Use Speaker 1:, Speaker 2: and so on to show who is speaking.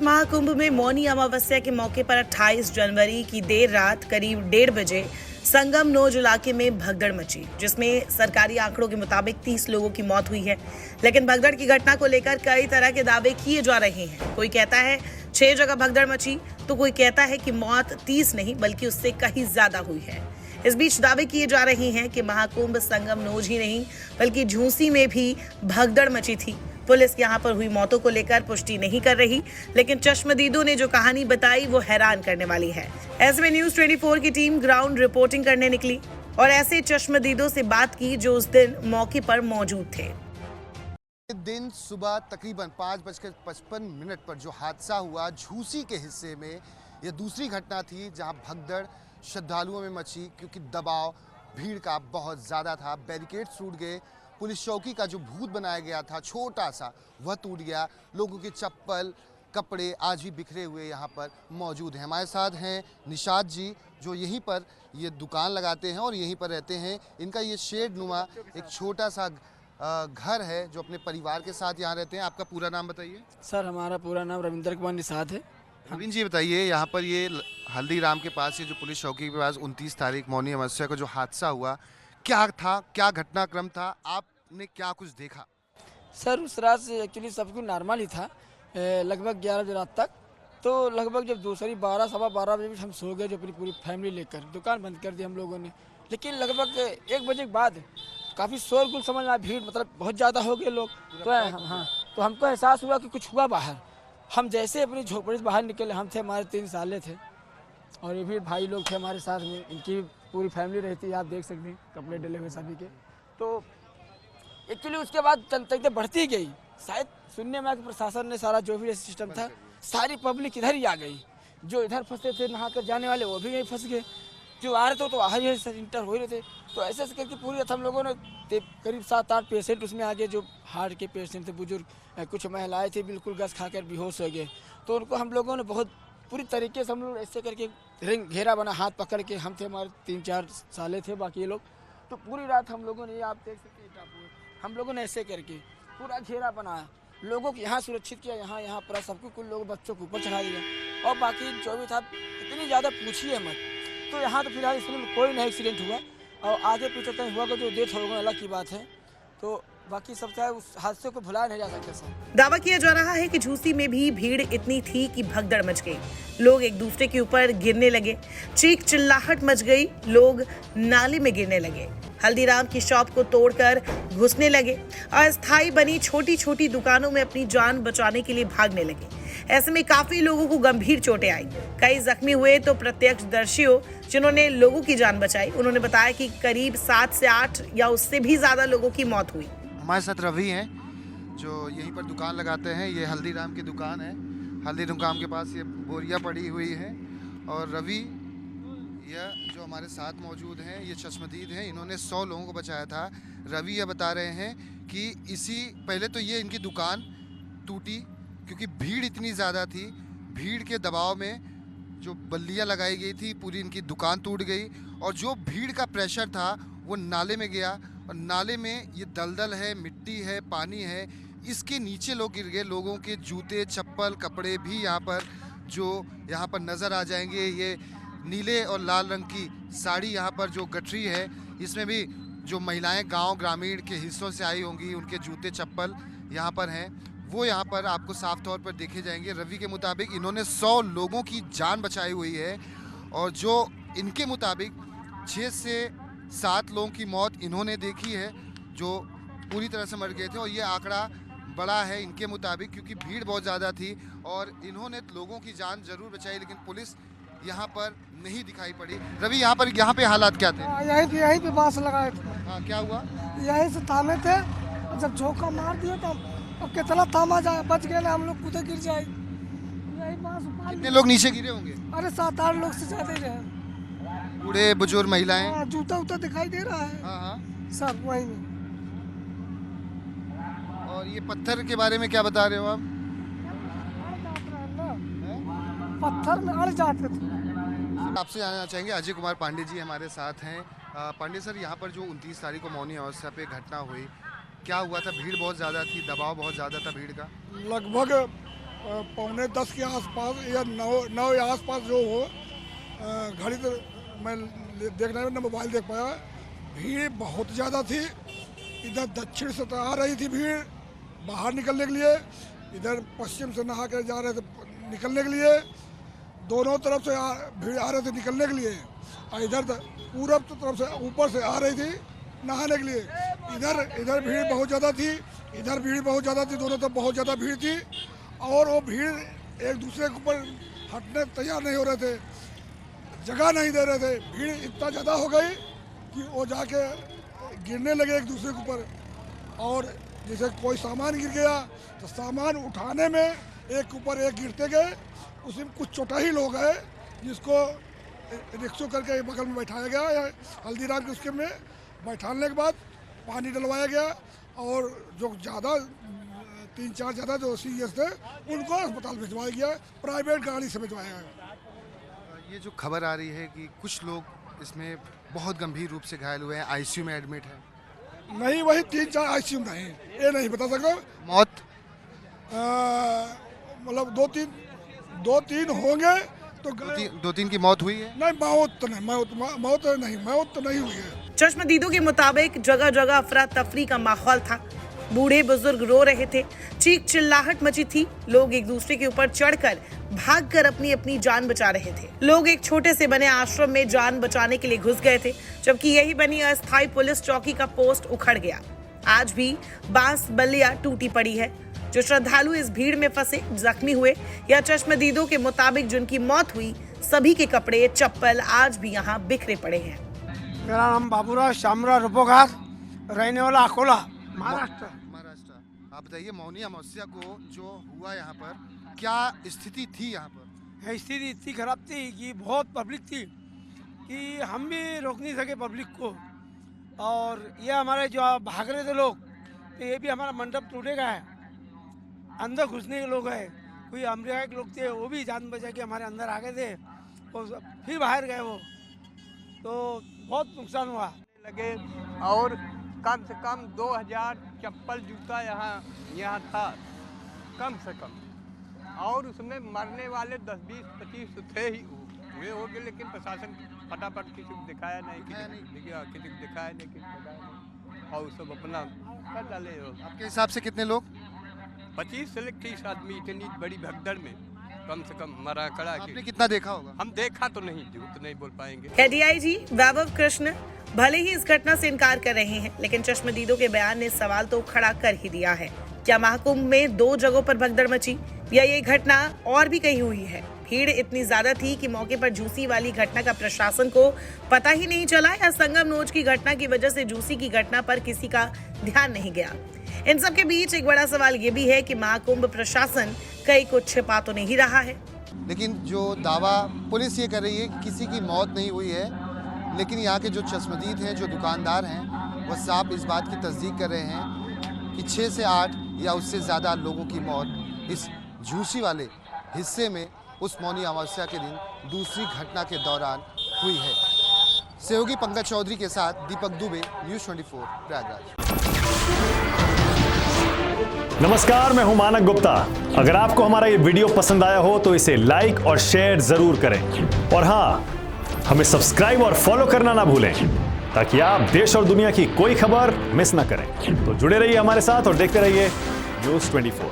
Speaker 1: महाकुंभ में मौनी अमावस्या के मौके पर 28 जनवरी की देर रात करीब 1:30 बजे संगम नोज इलाके में भगदड़ मची, जिसमें सरकारी आंकड़ों के मुताबिक 30 लोगों की मौत हुई है। लेकिन भगदड़ की घटना को लेकर कई तरह के दावे किए जा रहे हैं। कोई कहता है 6 जगह भगदड़ मची, तो कोई कहता है कि मौत 30 नहीं बल्कि उससे कहीं ज्यादा हुई है। इस बीच दावे किए जा रहे हैं कि महाकुंभ संगम नोज ही नहीं बल्कि झूसी में भी भगदड़ मची थी। पुलिस यहां पर हुई मौतों को लेकर पुष्टि नहीं कर रही, लेकिन चश्मदीदों ने जो कहानी बताई वो हैरान करने वाली है। ऐसे में न्यूज़ 24 की टीम ग्राउंड रिपोर्टिंग करने निकली और ऐसे चश्मदीदों से बात की जो उस दिन मौके पर मौजूद थे।
Speaker 2: दिन सुबह तकरीबन 5:55 पर जो हादसा हुआ झूसी के हिस्से में, यह दूसरी घटना थी जहां भगदड़ श्रद्धालुओं में मची, क्योंकि दबाव भीड़ का बहुत ज़्यादा था। बैरिकेड्स टूट गए, पुलिस चौकी का जो भूत बनाया गया था छोटा सा, वह टूट गया। लोगों के चप्पल कपड़े आज भी बिखरे हुए यहाँ पर मौजूद हैं। हमारे साथ हैं निशाद जी, जो यहीं पर ये दुकान लगाते हैं और यहीं पर रहते हैं। इनका ये शेड नुमा एक छोटा सा घर है जो अपने परिवार के साथ यहाँ रहते हैं। आपका पूरा नाम बताइए।
Speaker 3: सर, हमारा पूरा नाम रविंद्र कुमार निषाद है।
Speaker 2: रविंद्र जी बताइए, यहाँ पर ये हल्दीराम के पास ये जो पुलिस चौकी के पास 29 तारीख मौनी अमावस्या को जो हादसा हुआ, क्या था, क्या घटनाक्रम था, आपने क्या कुछ देखा?
Speaker 3: सर, उस रात से एक्चुअली सब कुछ नॉर्मल ही था, लगभग 11 बजे रात तक। तो लगभग जब दूसरी 12 सवा 12 बजे हम सो गए, जो अपनी पूरी फैमिली लेकर दुकान बंद कर दी हम लोगों ने। लेकिन लगभग 1 बजे के बाद काफ़ी शोरगुल समझ में आया, भीड़ मतलब बहुत ज़्यादा हो गए लोग। तो हाँ, तो हमको एहसास हुआ कि कुछ हुआ बाहर। हम जैसे अपनी झोपड़ी से बाहर निकले, हम थे, हमारे 3 साले थे और ये भी भाई लोग थे हमारे साथ में, इनकी पूरी फैमिली रहती है, आप देख सकते हैं, कपड़े डले हुए सभी के। तो एक्चुअली उसके बाद चलते बढ़ती गई। शायद सुनने में आया कि प्रशासन ने सारा जो भी सिस्टम था, सारी पब्लिक इधर ही आ गई। जो इधर फंसे थे नहा कर जाने वाले, वो भी यहीं फंस गए। जो आ रहे थे तो आ ही इंटर हो रहे थे। तो ऐसे करके पूरी रात हम लोगों ने करीब 7-8 पेशेंट उसमें आगे, जो हार्ट के पेशेंट थे, बुजुर्ग, कुछ महिलाएं थी, बिल्कुल गैस खाकर बेहोश हो गए। तो उनको हम लोगों ने बहुत पूरी तरीके से हम लोग ऐसे करके रिंग घेरा बना, हाथ पकड़ के, हम थे, हमारे 3-4 साले थे, बाकी ये लोग। तो पूरी रात हम लोगों ने, आप देख सकते हैं, हम लोगों ने ऐसे करके पूरा घेरा बनाया, लोगों को यहाँ सुरक्षित किया, यहाँ पर सबको, कुछ लोग बच्चों को ऊपर चढ़ा दिया और बाकी जो भी था, इतनी ज़्यादा पूछिए मत। तो यहाँ तो फिलहाल इसमें कोई नहीं एक्सीडेंट हुआ और आगे पीछे कहीं हुआ कि जो डेथ होगा अलग की बात है। तो बाकी सब चाहे उस हादसे को भुला नहीं जा सकते। सर,
Speaker 1: दावा किया जा रहा है कि झूसी में भी भीड़ इतनी थी कि भगदड़ मच गई। लोग एक दूसरे के ऊपर गिरने लगे, चीख चिल्लाहट मच गई, लोग नाले में गिरने लगे, हल्दीराम की शॉप को तोड़कर घुसने लगे, अस्थायी बनी छोटी छोटी दुकानों में अपनी जान बचाने के लिए भागने लगे। ऐसे में काफी लोगों को गंभीर चोटें आई, कई जख्मी हुए। तो प्रत्यक्षदर्शियों जिन्होंने लोगों की जान बचाई, उन्होंने बताया कि करीब 7 से 8 या उससे भी ज्यादा लोगों की मौत हुई।
Speaker 2: हमारे साथ रवि हैं, जो यहीं पर दुकान लगाते हैं। ये हल्दीराम की दुकान है, हल्दीराम के पास ये बोरियां पड़ी हुई है। और रवि यह जो हमारे साथ मौजूद हैं, ये चश्मदीद हैं, इन्होंने 100 लोगों को बचाया था। रवि यह बता रहे हैं कि पहले तो ये इनकी दुकान टूटी क्योंकि भीड़ इतनी ज़्यादा थी। भीड़ के दबाव में जो बल्लियाँ लगाई गई थी, पूरी इनकी दुकान टूट गई और जो भीड़ का प्रेशर था वो नाले में गया और नाले में ये दलदल है, मिट्टी है, पानी है, इसके नीचे लोग गिर गए। लोगों के जूते, चप्पल, कपड़े भी यहाँ पर नज़र आ जाएंगे। ये नीले और लाल रंग की साड़ी यहाँ पर जो गठरी है, इसमें भी जो महिलाएं गांव ग्रामीण के हिस्सों से आई होंगी, उनके जूते चप्पल यहाँ पर हैं, वो यहाँ पर आपको साफ तौर पर देखे जाएंगे। रवि के मुताबिक इन्होंने 100 लोगों की जान बचाई हुई है और जो इनके मुताबिक 6 से 7 लोगों की मौत इन्होंने देखी है जो पूरी तरह से मर गए थे। और ये आंकड़ा बड़ा है इनके मुताबिक क्योंकि भीड़ बहुत ज़्यादा थी और इन्होंने लोगों की जान जरूर बचाई, लेकिन पुलिस यहाँ पर नहीं दिखाई पड़ी। रवि, यहाँ पे हालात क्या थे?
Speaker 4: यहीं पे बांस लगाए थे।
Speaker 2: हाँ, क्या हुआ?
Speaker 4: यहीं से थामे थे, जब झोंका मार दिया तो अब कितना थामा जाए, बच गए, हम लोग कूदे गिर जाए। यही बांस
Speaker 2: कितने लोग नीचे गिरे होंगे?
Speaker 4: अरे 7-8 लोग से ज्यादा रहे,
Speaker 2: बूढ़े बुजुर्ग, महिलाएं।
Speaker 4: जूता उता दिखाई दे रहा है।
Speaker 2: हाँ।
Speaker 4: सब वहीं में।
Speaker 2: और ये पत्थर के बारे में क्या बता रहे हो आप?
Speaker 4: पत्थर में अड़ जाते थे।
Speaker 2: आपसे जानना चाहेंगे, अजय कुमार पांडे जी हमारे साथ हैं। पांडे सर, यहाँ पर जो 29 तारीख को मौनी अमावस्या पे घटना हुई, क्या हुआ था? भीड़ बहुत ज़्यादा थी, दबाव बहुत ज़्यादा था भीड़ का।
Speaker 5: लगभग 9:45 के आसपास या 9 के आसपास जो हो, घड़ी तो मैं देखने में न मोबाइल देख पाया, भीड़ बहुत ज़्यादा थी। इधर दक्षिण से तो आ रही थी भीड़ बाहर निकलने के लिए, इधर पश्चिम से नहा कर जा रहे थे निकलने के लिए, दोनों तरफ से भीड़ आ रहे थे निकलने के लिए। और इधर पूरब तरफ से ऊपर से आ रही थी नहाने के लिए। इधर भीड़ बहुत ज़्यादा थी, इधर भीड़ बहुत ज़्यादा थी, दोनों तरफ बहुत ज़्यादा भीड़ थी। और वो भीड़ एक दूसरे के ऊपर हटने तैयार नहीं हो रहे थे, जगह नहीं दे रहे थे। भीड़ इतना ज़्यादा हो गई कि वो जाके गिरने लगे एक दूसरे के ऊपर। और जैसे कोई सामान गिर गया तो सामान उठाने में एक ऊपर एक गिरते गए, उसमें कुछ चौटाही लोग हैं जिसको रिक्शो करके बगल में बैठाया गया या हल्दीराम के उसके में बैठाने के बाद पानी डलवाया गया। और जो ज़्यादा 3-4 ज़्यादा जो सीरियस थे उनको अस्पताल भिजवाया गया, प्राइवेट गाड़ी से भिजवाया गया।
Speaker 2: ये जो खबर आ रही है कि कुछ लोग इसमें बहुत गंभीर रूप से घायल हुए हैं, आईसीयू में एडमिट है।
Speaker 5: नहीं, वही 3-4 आईसीयू में नहीं, ये नहीं बता सकता।
Speaker 2: मौत
Speaker 5: मतलब 2-3 होंगे तो
Speaker 2: 2-3 की मौत हुई है।
Speaker 5: नहीं, मौत तो नहीं हुई है।
Speaker 1: चश्मदीदों के मुताबिक जगह जगह अफरा तफरी का माहौल था। बूढ़े बुजुर्ग रो रहे थे, चीख चिल्लाहट मची थी। लोग एक दूसरे के ऊपर चढ़कर भागकर अपनी अपनी जान बचा रहे थे। लोग एक छोटे से बने आश्रम में जान बचाने के लिए घुस गए थे, जबकि यही बनी अस्थायी पुलिस चौकी का पोस्ट उखड़ गया। आज भी बांस बल्लियां टूटी पड़ी है। जो श्रद्धालु इस भीड़ में फंसे जख्मी हुए या चश्मदीदों के मुताबिक जिनकी मौत हुई, सभी के कपड़े चप्पल आज भी यहाँ बिखरे पड़े हैं।
Speaker 4: मेरा नाम बाबूराव शामराव रूपोघाट, रहने वाला अकोला, महाराष्ट्र।
Speaker 2: आप बताइए, मौनी अमावस्या को जो हुआ यहाँ पर, क्या स्थिति थी यहाँ पर?
Speaker 4: स्थिति इतनी खराब थी कि बहुत पब्लिक थी कि हम भी रोक नहीं सके पब्लिक को। और ये हमारे जो भाग रहे थे लोग, तो ये भी हमारा मंडप टूटेगा है, अंदर घुसने के लोग हैं। कोई अमेरिका के लोग थे, वो भी जान बचा के हमारे अंदर आ गए थे और फिर बाहर गए वो, तो बहुत नुकसान हुआ
Speaker 6: लगे। और कम से कम 2000 चप्पल जूता यहाँ था कम से कम, और उसमें मरने वाले 10, 20, 25 थे ही हुए हो गए। लेकिन प्रशासन फटाफट किसी को दिखाया नहीं, किसी को दिखाया नहीं, और सब अपना कर डाले।
Speaker 2: आपके हिसाब से कितने लोग?
Speaker 6: 25 से 30 आदमी इतनी बड़ी भगदड़ में कम से कम मरा कड़ा।
Speaker 2: आपने कितना देखा होगा?
Speaker 6: हम देखा तो नहीं, झूठ नहीं बोल पाएंगे।
Speaker 1: एडीआईजी वैभव कृष्ण भले ही इस घटना से इनकार कर रहे हैं, लेकिन चश्मदीदों के बयान ने सवाल तो खड़ा कर ही दिया है। क्या महाकुंभ में 2 जगहों पर भगदड़ मची या ये घटना और भी कहीं हुई है? भीड़ इतनी ज्यादा थी कि मौके पर झूसी वाली घटना का प्रशासन को पता ही नहीं चला, या संगम नोज की घटना की वजह से झूसी की घटना पर किसी का ध्यान नहीं गया। इन सब के बीच एक बड़ा सवाल ये भी है कि महाकुंभ प्रशासन कहीं कुछ छिपा तो नहीं रहा है।
Speaker 2: लेकिन जो दावा पुलिस ये कर रही है, किसी की मौत नहीं हुई है, लेकिन यहाँ के जो चश्मदीद हैं, जो दुकानदार हैं, वह साफ इस बात की तस्दीक कर रहे हैं कि 6 से 8 या उससे ज़्यादा लोगों की मौत इस झूसी वाले हिस्से में उस मौनी अमावस्या के दिन दूसरी घटना के दौरान हुई है। सहयोगी पंकज चौधरी के साथ दीपक दुबे, न्यूज़ 24 प्रयागराज।
Speaker 7: नमस्कार, मैं हूं मानक गुप्ता। अगर आपको हमारा ये वीडियो पसंद आया हो तो इसे लाइक और शेयर जरूर करें, और हाँ, हमें सब्सक्राइब और फॉलो करना ना भूलें ताकि आप देश और दुनिया की कोई खबर मिस ना करें। तो जुड़े रहिए हमारे साथ और देखते रहिए न्यूज़ 24।